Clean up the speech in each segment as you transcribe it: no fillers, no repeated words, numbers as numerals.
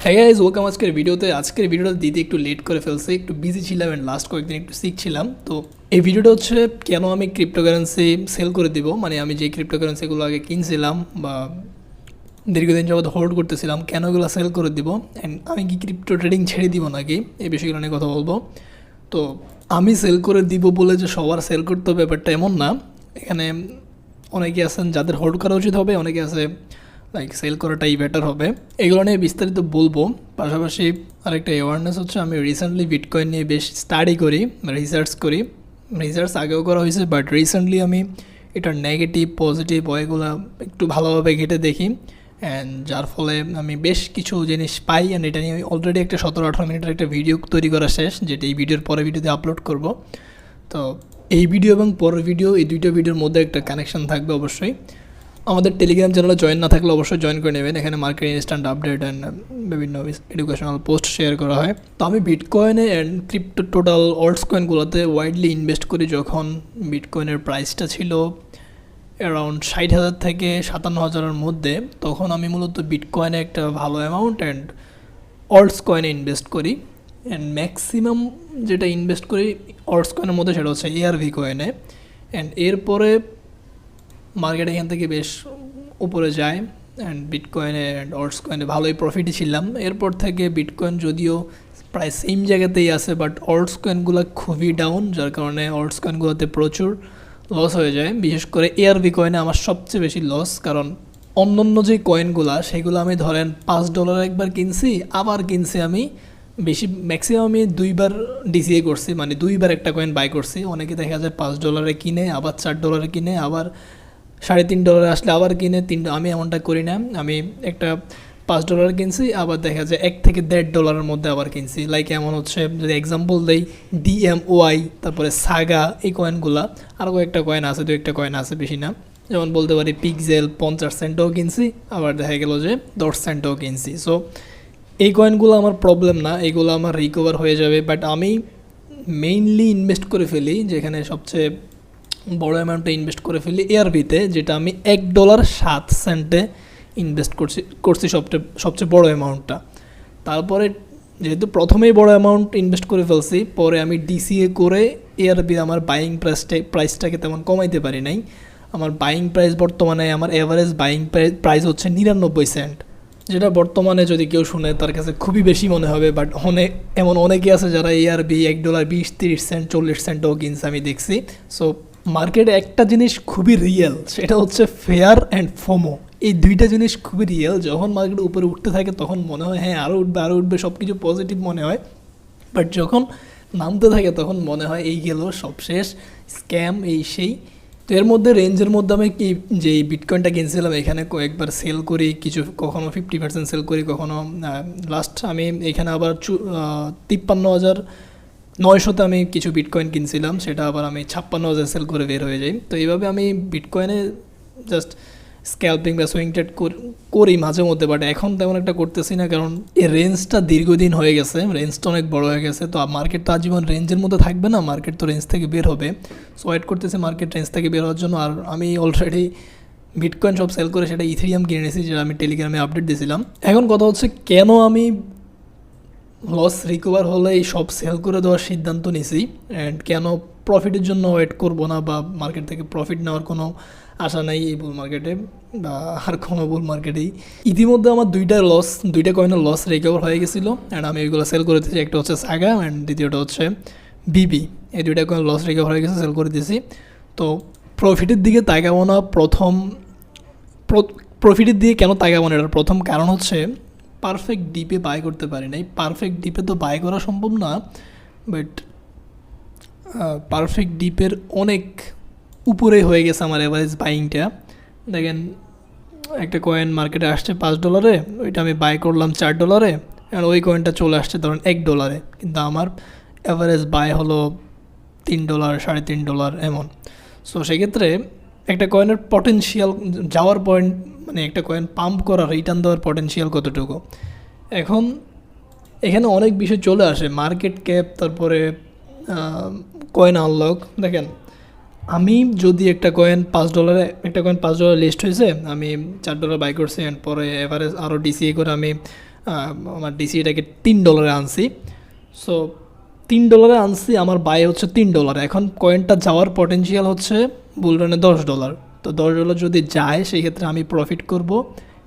হ্যাঁ guys, welcome আজকের ভিডিওতে। আজকের ভিডিওটা দিতে একটু লেট করে ফেলছে, একটু বিজি ছিলাম অ্যান্ড লাস্ট কয়েকদিন একটু সিক ছিলাম। তো এই ভিডিওটা হচ্ছে কেন আমি ক্রিপ্টোকারেন্সি সেল করে দিব, মানে আমি যে ক্রিপ্টোকারেন্সিগুলো আগে কিনছিলাম বা দীর্ঘদিন যাবত হোল্ড করতেছিলাম, কেন এগুলো সেল করে দিব অ্যান্ড আমি কি ক্রিপ্টো ট্রেডিং ছেড়ে দিব নাকি, এই বিষয়গুলো নিয়ে কথা বলবো। তো আমি সেল করে দিব বলে যে সবার সেল করতে হবে ব্যাপারটা এমন না। এখানে অনেকে আছেন যাদের হোল্ড করা উচিত হবে, অনেকে আছে লাইক সেল করাটাই বেটার হবে। এগুলো নিয়ে বিস্তারিত বলবো। পাশাপাশি আরেকটা অ্যাওয়ারনেস হচ্ছে, আমি রিসেন্টলি বিটকয়েন নিয়ে বেশ স্টাডি করি, রিসার্চ করি। রিসার্চ আগেও করা হয়েছে, বাট রিসেন্টলি আমি এটার নেগেটিভ পজিটিভ ওয়েগুলো একটু ভালোভাবে ঘেটে দেখি, অ্যান্ড যার ফলে আমি বেশ কিছু জিনিস পাই। অ্যান্ড এটা নিয়ে অলরেডি একটা 17-18 মিনিটের একটা ভিডিও তৈরি করা শেষ, যেটা এই ভিডিওর পরে ভিডিওতে আপলোড করব। তো এই ভিডিও এবং পরের ভিডিও, এই দুইটা ভিডিওর মধ্যে একটা কানেকশন থাকবে অবশ্যই। আমাদের টেলিগ্রাম চ্যানেলে জয়েন না থাকলে অবশ্যই জয়েন করে নেবেন। এখানে মার্কেট ইনস্ট্যান্ট আপডেট অ্যান্ড বিভিন্ন এডুকেশনাল পোস্ট শেয়ার করা হয়। তো আমি বিটকয়েনে অ্যান্ড ক্রিপ্টো টোটাল অল্টস কয়েনগুলোতে ওয়াইডলি ইনভেস্ট করি যখন বিটকয়েনের প্রাইসটা ছিল অ্যারাউন্ড 60,000 থেকে 57,000-এর মধ্যে। তখন আমি মূলত বিটকয়েনে একটা ভালো অ্যামাউন্ট অ্যান্ড অল্টস কয়েনে ইনভেস্ট করি। অ্যান্ড ম্যাক্সিমাম যেটা ইনভেস্ট করি অল্টস কয়েনের মধ্যে সেটা হচ্ছে এআরভি কয়েনে। অ্যান্ড এরপরে মার্কেট এখান থেকে বেশ উপরে যায় অ্যান্ড বিটকয়েনে অ্যান্ড অল্টস কয়েনে ভালোই প্রফিটই ছিলাম। এরপর থেকে বিটকয়েন যদিও প্রায় সেম জায়গাতেই আছে, বাট অল্টস কয়েনগুলো খুবই ডাউন, যার কারণে অল্টস কয়েনগুলোতে প্রচুর লস হয়ে যায়। বিশেষ করে এআরভি কয়েনে আমার সবচেয়ে বেশি লস, কারণ অন্য যে কয়েনগুলো সেগুলো আমি ধরেন $5 একবার কিনছি, আবার কিনছি আমি বেশি ম্যাক্সিমাম আমি 2বার ডিসিএ করছি, মানে 2বার একটা কয়েন বাই করছি। অনেকে দেখা যায় $5 কিনে আবার $4 কিনে, আবার $3.5 আসলে আবার কিনে 3। আমি এমনটা করি না, আমি একটা $5 কিনছি, আবার দেখা যায় $1 থেকে $1.5 মধ্যে আবার কিনছি। লাইক এমন হচ্ছে, যদি এক্সাম্পল দেই, ডিএমওআই, তারপরে সাগা, এই কয়েনগুলা। আরও কয়েকটা কয়েন আছে, 2-1টা কয়েন আছে, বেশি না। যেমন বলতে পারি পিক্সেল 50 সেন্টও কিনছি, আবার দেখা গেল যে 10 সেন্টও কিনছি। সো এই কয়েনগুলো আমার প্রবলেম না, এইগুলো আমার রিকভার হয়ে যাবে। বাট আমি মেইনলি ইনভেস্ট করে ফেলি, যেখানে সবচেয়ে বড় অ্যামাউন্টে ইনভেস্ট করে ফেলি এআরবিতে, যেটা আমি $1.07 ইনভেস্ট করছি সবচেয়ে বড় অ্যামাউন্টটা। তারপরে যেহেতু প্রথমেই বড় অ্যামাউন্ট ইনভেস্ট করে ফেলছি, পরে আমি ডিসিএ করে এআরবি আমার বাইং প্রাইসটাকে তেমন কমাইতে পারি নাই। আমার বাইং প্রাইস বর্তমানে, আমার এভারেজ বাইং প্রাইস হচ্ছে 99 সেন্ট, যেটা বর্তমানে যদি কেউ শুনে তার কাছে খুবই বেশি মনে হবে। বাট এমন অনেকে আছে যারা এআরবি $1.20-30 সেন্ট 40 সেন্টও কিনছে, আমি দেখছি। সো মার্কেটে একটা জিনিস খুবই রিয়েল, সেটা হচ্ছে ফেয়ার অ্যান্ড ফোমো। এই দুইটা জিনিস খুবই রিয়েল। যখন মার্কেট উপরে উঠতে থাকে তখন মনে হয় হ্যাঁ আরও উঠবে, সব কিছু পজিটিভ মনে হয়। বাট যখন নামতে থাকে তখন মনে হয় এই গেল, সব শেষ, স্ক্যাম, এই সেই। তো এর মধ্যে রেঞ্জের মধ্যে আমি কি যে বিটকয়েনটা কিনছিলাম এখানে কয়েকবার সেল করি, কিছু কখনো 50% সেল করি, কখনো লাস্ট আমি এখানে আবার 53,900-তে আমি কিছু বিটকয়েন কিনছিলাম, সেটা আবার আমি 56,000 সেল করে বের হয়ে যাই। তো এইভাবে আমি বিটকয়েনে জাস্ট স্ক্যাল্পিং বা সুইং ট্রেড করি মাঝে মধ্যে, বাট এখন তেমন একটা করতেছি না, কারণ এই রেঞ্জটা দীর্ঘদিন হয়ে গেছে, রেঞ্জটা অনেক বড় হয়ে গেছে। তো মার্কেট তো আজীবন রেঞ্জের মধ্যে থাকবে না, মার্কেট তো রেঞ্জ থেকে বের হবে। সো ওয়েট করতেছি মার্কেট রেঞ্জ থেকে বের হওয়ার জন্য। আর আমি অলরেডি বিটকয়েন সব সেল করে সেটা ইথেরিয়াম কিনে নিয়েছি, যেটা আমি টেলিগ্রামে আপডেট দিয়েছিলাম। এখন কথা হচ্ছে কেন আমি লস রিকভার হলে এই সব সেল করে দেওয়ার সিদ্ধান্ত নিয়েছি, অ্যান্ড কেন প্রফিটের জন্য ওয়েট করবো না, বা মার্কেট থেকে প্রফিট নেওয়ার কোনো আশা নাই এই বুল মার্কেটে বা আর কোনো বুল মার্কেটেই। ইতিমধ্যে আমার দুইটা কয়েনের লস রিকভার হয়ে গেছিলো, অ্যান্ড আমি ওইগুলো সেল করে দিয়েছি। একটা হচ্ছে সাগা অ্যান্ড দ্বিতীয়টা হচ্ছে বিবি। এই দুইটা কয়েন লস রিকভার হয়ে গেছে, সেল করে দিয়েছি। তো প্রফিটের দিকে তাকাবো না, প্রফিটের দিকে কেন তাকাবো না, এটার প্রথম কারণ হচ্ছে পারফেক্ট ডিপে বাই করতে পারি নাই। পারফেক্ট ডিপে তো বাই করা সম্ভব না, বাট পারফেক্ট ডিপের অনেক উপরে হয়ে গেছে আমার এভারেজ বাইংটা। দেখেন, একটা কয়েন মার্কেটে আসছে $5, ওইটা আমি বাই করলাম $4, আর ওই কয়েনটা চলে আসছে ধরেন $1, কিন্তু আমার অ্যাভারেজ বাই হলো $3, $3.5 এমন। সো সেক্ষেত্রে একটা কয়েনের পটেনশিয়াল যাওয়ার পয়েন্ট, মানে একটা কয়েন পাম্প করার, রিটার্ন দেওয়ার পটেনশিয়াল কতটুকু। এখন এখানে অনেক বিষয় চলে আসে, মার্কেট ক্যাপ, তারপরে কয়েন আনলক। দেখেন, আমি যদি একটা কয়েন $5 লিস্ট হয়েছে, আমি $4 বাই করছি, অ্যান্ড পরে এভারেজ আরও ডিসিএ করে আমি আমার ডিসি এটাকে $3 আনছি। সো $3 আনছি, আমার বাই হচ্ছে $3। এখন কয়েনটা যাওয়ার পটেনশিয়াল হচ্ছে বুলরানে $10। তো $10 যদি যায় সেই ক্ষেত্রে আমি প্রফিট করব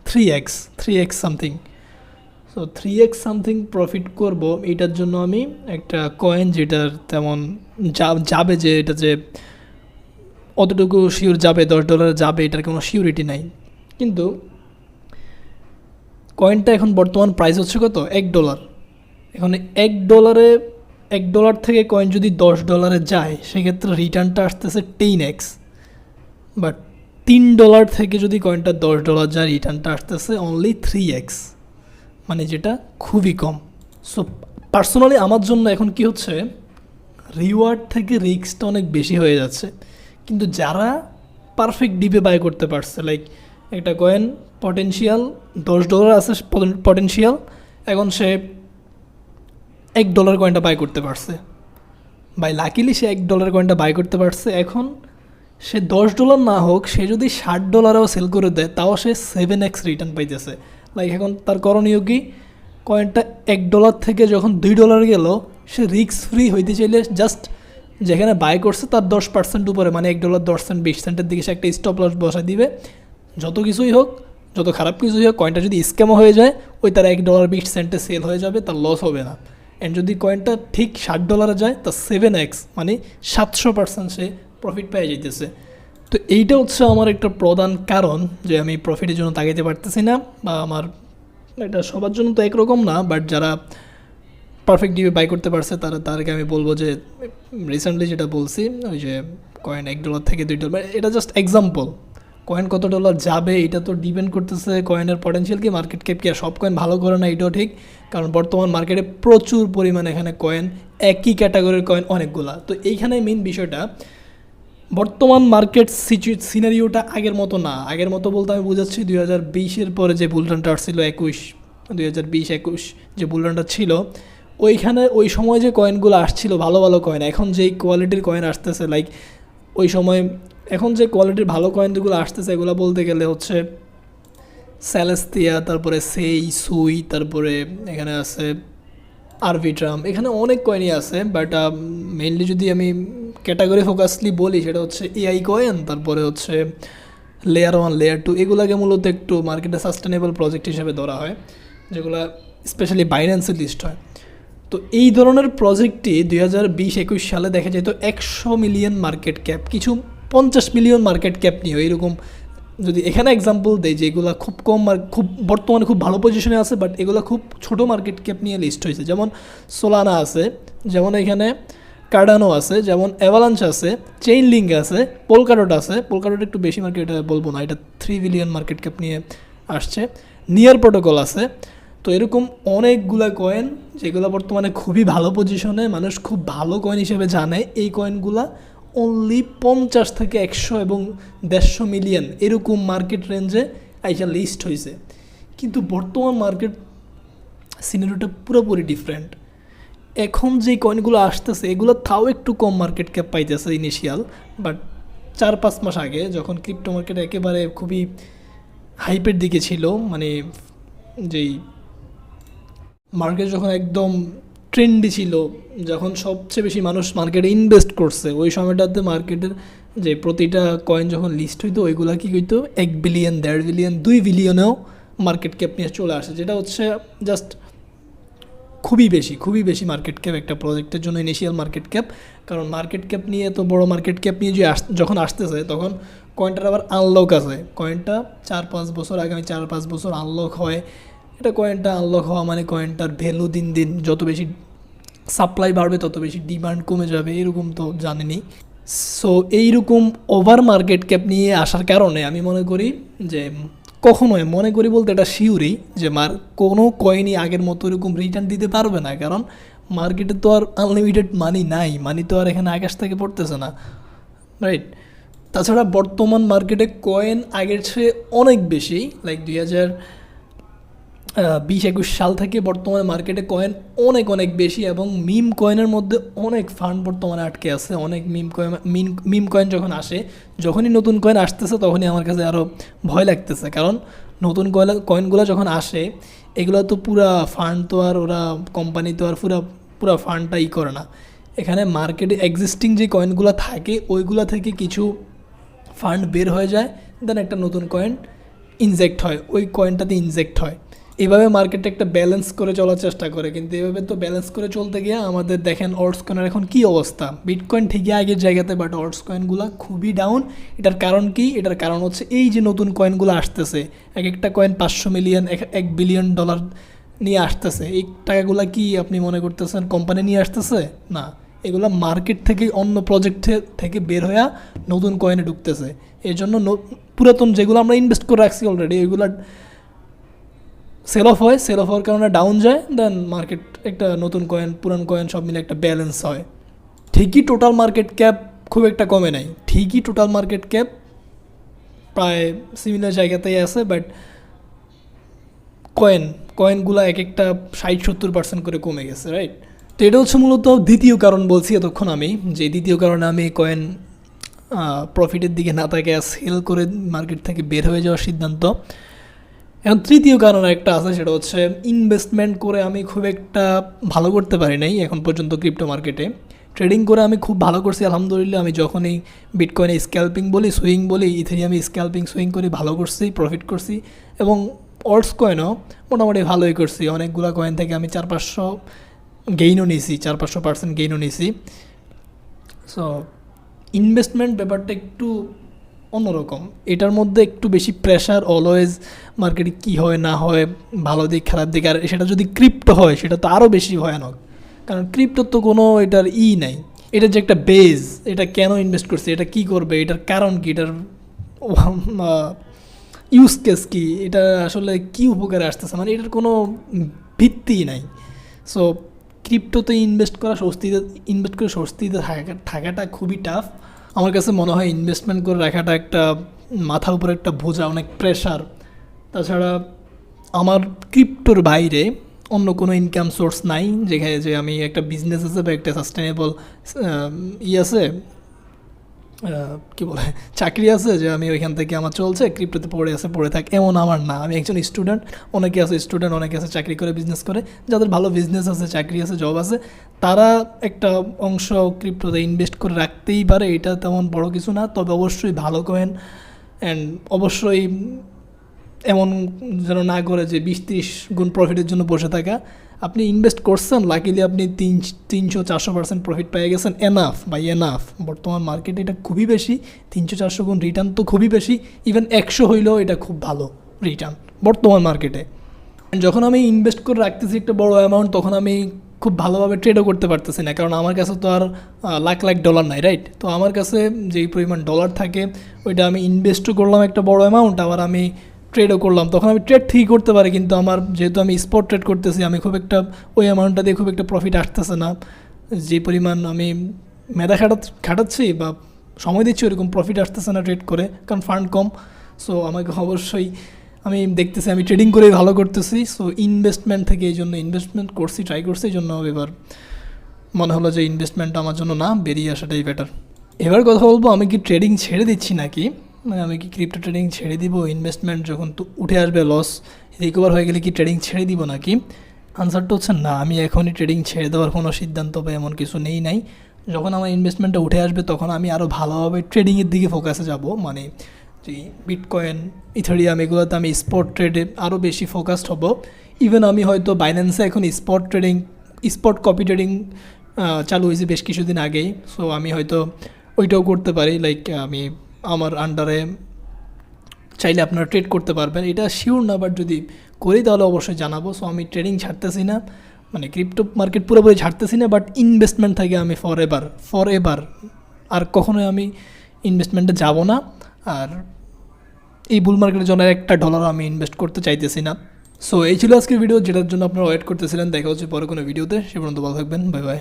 3x something. So 3x something profit করব। এইটার জন্য আমি একটা কয়েন যেটার তেমন যাবে, যে এটা যে অতটুকু শিওর যাবে $10 যাবে এটার কোনো শিওরিটি নাই, কিন্তু কয়েনটা এখন বর্তমান প্রাইস হচ্ছে কত, $1। এখন $1 থেকে কয়েন যদি $10 যায় সেক্ষেত্রে রিটার্নটা আসতেছে 10x। বাট $3 থেকে যদি কয়েনটা $10 যায় রিটার্নটা আসতেছে অনলি 3x, মানে যেটা খুবই কম। সো পার্সোনালি আমার জন্য এখন কি হচ্ছে, রিওয়ার্ড থেকে রিস্কটা অনেক বেশি হয়ে যাচ্ছে। কিন্তু যারা পারফেক্ট ডিপে বাই করতে পারছে, লাইক একটা কয়েন পটেনশিয়াল $10 আছে পটেনশিয়াল, এখন সে $1 কয়েনটা বাই করতে পারছে, বাই লাকিলি সে $1 কয়েনটা বাই করতে পারছে। এখন সে $10 না হোক, সে যদি $60 সেল করে দেয় তাও সে 7x রিটার্ন পাইতেছে। লাইক এখন তার করণীয় কি, কয়েনটা $1 থেকে যখন $2 গেল, সে রিস্ক ফ্রি হইতে চাইলে জাস্ট যেখানে বাই করছে তার 10% উপরে, মানে $1 10 সেন্ট 20 সেন্টের দিকে সে একটা স্টপ লস বসায় দিবে। যত কিছুই হোক, যত খারাপ কিছুই হোক, কয়েনটা যদি স্ক্যামও হয়ে যায় ওই তার $1 20 সেন্টে সেল হয়ে যাবে, তার লস হবে না। অ্যান্ড যদি কয়েনটা ঠিক $60 যায় তার 7x মানে 700% সে প্রফিট পেয়ে যেতেছে। তো এইটা হচ্ছে আমার একটা প্রধান কারণ যে আমি প্রফিটের জন্য তাকাইতে পারতেছি না, বা আমার এটা সবার জন্য তো একরকম না, বাট যারা পারফেক্ট ডিপে বাই করতে পারছে তাদেরকে আমি বলবো যে রিসেন্টলি যেটা বলছি, ওই যে কয়েন $1 থেকে $2, এটা জাস্ট এক্সাম্পল। কয়েন কত ডলার যাবে এটা তো ডিপেন্ড করতেছে কয়েনের পটেনশিয়াল কি, মার্কেট ক্যাপ কি। আর সব কয়েন ভালো করে না এটাও ঠিক, কারণ বর্তমান মার্কেটে প্রচুর পরিমাণে এখানে কয়েন, একই ক্যাটাগরির কয়েন অনেকগুলা। তো এইখানে মেইন বিষয়টা, বর্তমান মার্কেট সিনারিওটা আগের মতো না। আগের মতো বলতে আমি বোঝাচ্ছি 2020-এর পরে যে বুলরানটা আসছিল 2020-21 যে বুলরানটা ছিল, ওইখানে ওই সময় যে কয়েনগুলো আসছিল ভালো ভালো কয়েন, এখন যেই কোয়ালিটির কয়েন আসতেছে, লাইক ওই সময় এখন যে কোয়ালিটির ভালো কয়েনগুলো আসতেছে এগুলো বলতে গেলে হচ্ছে সেলেস্তিয়া, তারপরে সুই, তারপরে এখানে আছে আরবিট্রাম, এখানে অনেক কয়েনই আছে। বাট মেইনলি যদি আমি ক্যাটাগরি ফোকাসলি বলি সেটা হচ্ছে এআই কয়েন, তারপরে হচ্ছে লেয়ার 1 লেয়ার 2, এগুলোকে মূলত একটু মার্কেটে সাস্টেনেবল প্রজেক্ট হিসেবে ধরা হয়, যেগুলো স্পেশালি বাইন্যান্সে লিস্ট হয়। তো এই ধরনের প্রজেক্টটি 2020-21 সালে দেখা যেত 100 মিলিয়ন মার্কেট ক্যাপ, কিছু 50 মিলিয়ন মার্কেট ক্যাপ নিয়ে এরকম। যদি এখানে এক্সাম্পল দেয় যে এগুলো খুব কম খুব বর্তমানে খুব ভালো পজিশনে আছে, বাট এগুলো খুব ছোট মার্কেট ক্যাপ নিয়ে লিস্ট হয়েছে, যেমন সোলানা আছে, যেমন এখানে কার্ডানো আছে, যেমন অ্যাভালাঞ্চ আছে, চেইন লিঙ্ক আছে, পোলকাডট আছে। পোলকাডট একটু বেশি মার্কেট বলবো না, এটা 3 বিলিয়ন মার্কেট ক্যাপ নিয়ে আসছে। নিয়ার প্রোটোকল আছে। তো এরকম অনেকগুলো কয়েন যেগুলো বর্তমানে খুবই ভালো পজিশনে, মানুষ খুব ভালো কয়েন হিসেবে জানে। এই কয়েনগুলা অনলি 50 থেকে 100 এবং 150 মিলিয়ন এরকম মার্কেট রেঞ্জে আইসা লিস্ট হয়েছে। কিন্তু বর্তমান মার্কেট সিনারিওটা পুরোপুরি ডিফারেন্ট। এখন যে কয়েনগুলো আসতেছে এগুলো তাও একটু কম মার্কেট ক্যাপ পাইতেছে ইনিশিয়াল, বাট 4-5 মাস আগে যখন ক্রিপ্টো মার্কেট একেবারে খুবই হাইপের দিকে ছিল, মানে যেই মার্কেট যখন একদম ট্রেন্ডি ছিল, যখন সবচেয়ে বেশি মানুষ মার্কেটে ইনভেস্ট করছে, ওই সময়টাতে মার্কেটের যে প্রতিটা কয়েন যখন লিস্ট হইতো ওইগুলা কি হইতো 1 বিলিয়ন, 1.5 বিলিয়ন, 2 বিলিয়নেও মার্কেট ক্যাপ নিয়ে চলে আসে, যেটা হচ্ছে জাস্ট খুবই বেশি মার্কেট ক্যাপ একটা প্রজেক্টের জন্য, ইনিশিয়াল মার্কেট ক্যাপ। কারণ মার্কেট ক্যাপ নিয়ে এত বড় মার্কেট ক্যাপ নিয়ে যে যখন আসতেছে তখন কয়েনটার আবার আনলক আছে। কয়েনটা 4-5 বছর, আগামী 4-5 বছর আনলক হয়। এটা কয়েনটা আনলক হওয়া মানে কয়েনটার ভ্যালু দিন দিন যত বেশি সাপ্লাই বাড়বে তত বেশি ডিমান্ড কমে যাবে, এরকম তো জানেনই। সো এইরকম ওভার মার্কেট ক্যাপ নিয়ে আসার কারণে আমি মনে করি যে কখনোই, মনে করি বলতে এটা শিওরই, যে কোনো কয়েনই আগের মতো এরকম রিটার্ন দিতে পারবে না। কারণ মার্কেটে তো আর আনলিমিটেড মানি নাই, মানি তো আর এখানে আকাশ থেকে পড়তেছে না, রাইট? তাছাড়া বর্তমান মার্কেটে কয়েন আগের চেয়ে অনেক বেশি, লাইক 20-21 সাল থেকে বর্তমানে মার্কেটে কয়েন অনেক অনেক বেশি, এবং মিম কয়েনের মধ্যে অনেক ফান্ড বর্তমানে আটকে আছে। অনেক মিম কয়েন যখন আসে, যখনই নতুন কয়েন আসতেছে তখনই আমার কাছে আরও ভয় লাগতেছে, কারণ নতুন কয়েনগুলো যখন আসে এগুলো তো পুরা ফান্ড তো আর ওরা কোম্পানি তো আর পুরা ফান্ডটা করে না। এখানে মার্কেটে এক্সিস্টিং যে কয়েনগুলো থাকে ওইগুলো থেকে কিছু ফান্ড বের হয়ে যায়, দেন একটা নতুন কয়েন ইনজেক্ট হয়, ওই কয়েনটাতে ইনজেক্ট হয়। এভাবে মার্কেটে একটা ব্যালেন্স করে চলার চেষ্টা করে, কিন্তু এভাবে তো ব্যালেন্স করে চলতে গিয়ে আমাদের দেখেন অল্টস কয়েনের এখন কী অবস্থা। বিটকয়েন ঠিকই আগের জায়গাতে, বাট অল্টস কয়েনগুলো খুবই ডাউন। এটার কারণ কি? এটার কারণ হচ্ছে এই যে নতুন কয়েনগুলো আসতেছে, এক একটা কয়েন 500 মিলিয়ন, 1 বিলিয়ন ডলার নিয়ে আসতেছে। এই টাকাগুলো কি আপনি মনে করতেছেন কোম্পানি নিয়ে আসতেছে? না, এগুলো মার্কেট থেকে অন্য প্রজেক্ট থেকে বের হয়ে নতুন কয়েনে ঢুকতেছে। এই জন্য পুরাতন যেগুলো আমরা ইনভেস্ট করে রাখছি অলরেডি, ওইগুলো সেল অফ হয়, সেল অফ হওয়ার কারণে ডাউন যায়, দেন মার্কেট একটা নতুন কয়েন পুরান কয়েন সব মিলে একটা ব্যালেন্স হয়। ঠিকই টোটাল মার্কেট ক্যাপ খুব একটা কমে নাই, ঠিকই টোটাল মার্কেট ক্যাপ প্রায় সিমিলার জায়গাতেই আছে, বাট কয়েনগুলো এক একটা 60-70% করে কমে গেছে, রাইট? তো এটা হচ্ছে মূলত দ্বিতীয় কারণ বলছি এতক্ষণ আমি, যে দ্বিতীয় কারণে আমি কয়েন প্রফিটের দিকে না তাকে সেল করে মার্কেট থেকে বের হয়ে যাওয়ার সিদ্ধান্ত। এখন তৃতীয় কারণ একটা আছে, সেটা হচ্ছে ইনভেস্টমেন্ট করে আমি খুব একটা ভালো করতে পারি নাই এখন পর্যন্ত ক্রিপ্টো মার্কেটে। ট্রেডিং করে আমি খুব ভালো করছি আলহামদুলিল্লাহ। আমি যখনই বিটকয়েনে স্ক্যাল্পিং বলি, সুইং বলি, ইথেরিয়ামে স্ক্যাল্পিং সুইং করে ভালো করছি, প্রফিট করছি, এবং অল্টস কয়েনও মোটামুটি ভালোই করছি। অনেকগুলো কয়েন থেকে আমি 400-500 গেইনও নিয়েছি, 400-500% গেইনও নিয়েছি। সো ইনভেস্টমেন্ট ব্যাপারটা একটু অন্যরকম, এটার মধ্যে একটু বেশি প্রেশার অলওয়েজ। মার্কেটে কী হয় না হয়, ভালো দিক খারাপ দিক, আর সেটা যদি ক্রিপ্টো হয় সেটা তো আরও বেশি ভয়ানক, কারণ ক্রিপ্টোর তো কোনো এটার নাই। এটা যে একটা বেজ, এটা কেন ইনভেস্ট করছে, এটা কি করবে, এটার কারণ কি, এটার ইউজ কেস কি, এটা আসলে কী উপকারে আসতেছে, মানে এটার কোনো ভিত্তি নাই। সো ক্রিপ্টোতে ইনভেস্ট করে স্বস্তিতে থাকাটা খুবই টাফ। আমার কাছে মনে হয় ইনভেস্টমেন্ট করে রাখাটা একটা মাথার উপর একটা বোঝা, অনেক প্রেশার। তাছাড়া আমার ক্রিপ্টোর বাইরে অন্য কোনো ইনকাম সোর্স নাই, যেখানে যে আমি একটা বিজনেস আছে বা একটা সাস্টেনেবল আছে, কী বলে, চাকরি আছে যে আমি ওইখান থেকে আমার চলছে, ক্রিপ্টোতে পড়ে থাক, এমন আমার না। আমি একজন স্টুডেন্ট, অনেকে আছে স্টুডেন্ট, অনেকে আছে চাকরি করে বিজনেস করে, যাদের ভালো বিজনেস আছে, চাকরি আছে, জব আছে, তারা একটা অংশ ক্রিপ্টোতে ইনভেস্ট করে রাখতেই পারে। এটা তেমন বড় কিছু না, তবে অবশ্যই ভালো কয়েন, অ্যান্ড অবশ্যই এমন যেন না করে যে 20-30 গুণ প্রফিটের জন্য বসে থাকা। আপনি ইনভেস্ট করছেন, লাকিলি আপনি 300-400% প্রফিট পেয়ে গেছেন, এনাফ। বর্তমান মার্কেটে এটা খুবই বেশি, 300-400 গুণ রিটার্ন তো খুবই বেশি, ইভেন 100 হইলেও এটা খুব ভালো রিটার্ন বর্তমান মার্কেটে। যখন আমি ইনভেস্ট করে রাখতেছি একটা বড় অ্যামাউন্ট, তখন আমি খুব ভালোভাবে ট্রেডও করতে পারতেছি না, কারণ আমার কাছে তো আর লাখ ডলার নাই, রাইট? তো আমার কাছে যেই পরিমাণ ডলার থাকে, ওইটা আমি ইনভেস্টও করলাম একটা বড় অ্যামাউন্ট, আবার আমি ট্রেডও করলাম, তখন আমি ট্রেড ঠিকই করতে পারি, কিন্তু আমার যেহেতু আমি স্পট ট্রেড করতেছি, আমি খুব একটা ওই অ্যামাউন্টটা দিয়ে খুব একটা প্রফিট আসতেছে না। যে পরিমাণ আমি মেধা খাটাচ্ছি বা সময় দিচ্ছি, ওরকম প্রফিট আসতেছে না ট্রেড করে, কারণ ফান্ড কম। সো আমাকে অবশ্যই, আমি দেখতেছি আমি ট্রেডিং করেই ভালো করতেছি। সো ইনভেস্টমেন্ট থেকে এই জন্য ইনভেস্টমেন্ট ট্রাই করছি, এই জন্য এবার মনে হলো যে ইনভেস্টমেন্টটা আমার জন্য না, বেরিয়ে আসাটাই বেটার। এবার কথা বলবো, আমি কি ট্রেডিং ছেড়ে দিচ্ছি নাকি, মানে আমি কি ক্রিপ্টো ট্রেডিং ছেড়ে দিব? ইনভেস্টমেন্ট যখন তো উঠে আসবে, লস রিকভার হয়ে গেলে কি ট্রেডিং ছেড়ে দিব নাকি? আনসারটা হচ্ছে না, আমি এখনই ট্রেডিং ছেড়ে দেওয়ার কোনো সিদ্ধান্ত বা এমন কিছু নাই। যখন আমার ইনভেস্টমেন্টটা উঠে আসবে, তখন আমি আরও ভালোভাবে ট্রেডিংয়ের দিকে ফোকাসে যাব, মানে যে বিটকয়েন, ইথেরিয়াম, এগুলোতে আমি স্পট ট্রেডে আরও বেশি ফোকাসড হব। ইভেন আমি হয়তো বাইন্যান্সে এখন স্পট কপি ট্রেডিং চালু হয়েছে বেশ কিছুদিন আগেই। সো আমি হয়তো ওইটাও করতে পারি, লাইক আমি আমার আন্ডারে চাইলে আপনারা ট্রেড করতে পারবেন, এটা শিওর না, বাট যদি করি তাহলে অবশ্যই জানাবো। সো আমি ট্রেডিং ছাড়তেছি না, মানে ক্রিপ্টো মার্কেট পুরোপুরি ছাড়তেছি না, বাট ইনভেস্টমেন্ট থেকে আমি ফর এভার আর কখনোই আমি ইনভেস্টমেন্টে যাব না। আর এই বুল মার্কেটের জন্য $1 আমি ইনভেস্ট করতে চাইতেছি না। সো এই ছিল আজকের ভিডিও, যেটার জন্য আপনারা ওয়েট করতেছিলেন। দেখা হচ্ছে পরে কোনো ভিডিওতে, সে পর্যন্ত ভালো থাকবেন, বাই বাই।